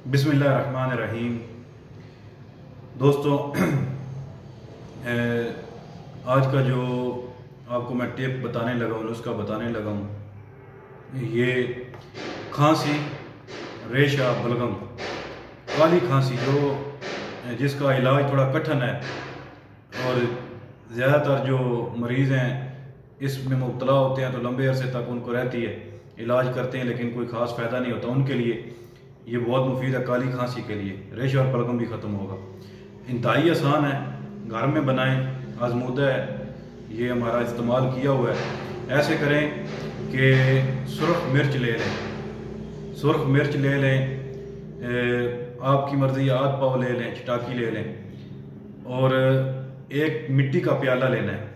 بسم اللہ الرحمن الرحیم۔ دوستوں، آج کا جو آپ کو میں ٹپ بتانے لگا ہوں، نسخہ بتانے لگا ہوں، یہ کھانسی، ریشہ، بلغم، کالی کھانسی جس کا علاج تھوڑا کٹھن ہے اور زیادہ تر جو مریض ہیں اس میں مبتلا ہوتے ہیں تو لمبے عرصے تک ان کو رہتی ہے، علاج کرتے ہیں لیکن کوئی خاص فائدہ نہیں ہوتا ان کے لیے۔ یہ بہت مفید ہے کالی کھانسی کے لیے، ریشہ اور بلغم بھی ختم ہوگا۔ انتہائی آسان ہے، گھر میں بنائیں، آزمودہ ہے، یہ ہمارا استعمال کیا ہوا ہے۔ ایسے کریں کہ سرخ مرچ لے لیں، سرخ مرچ لے لیں، آپ کی مرضی آدھ پاؤ لے لیں، چٹاکی لے لیں، اور ایک مٹی کا پیالہ لینا ہے۔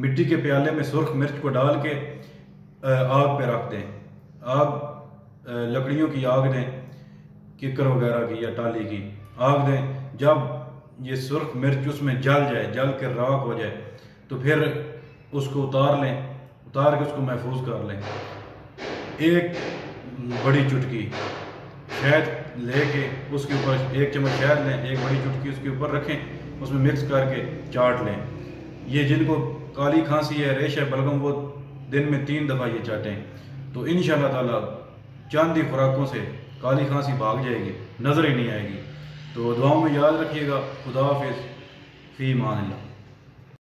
مٹی کے پیالے میں سرخ مرچ کو ڈال کے آگ پہ رکھ دیں۔ لکڑیوں کی آگ دیں، ککر وغیرہ کی یا ٹالی کی آگ دیں۔ جب یہ سرخ مرچ اس میں جل جائے، جل کے راکھ ہو جائے تو پھر اس کو اتار لیں، اتار کے اس کو محفوظ کر لیں۔ ایک بڑی چٹکی شہد لے کے اس کے اوپر ایک چمچ شہد لیں، ایک بڑی چٹکی اس کے اوپر رکھیں، اس میں مکس کر کے چاٹ لیں۔ یہ جن کو کالی کھانسی ہے، ریشہ، بلغم، وہ دن میں 3 دفعہ یہ چاٹیں تو انشاءاللہ تعالی چند ہی خوراکوں سے کالی کھانسی بھاگ جائے گی، نظر ہی نہیں آئے گی۔ تو دعاؤں میں یاد رکھیے گا۔ خدا حافظ، فی امان اللہ۔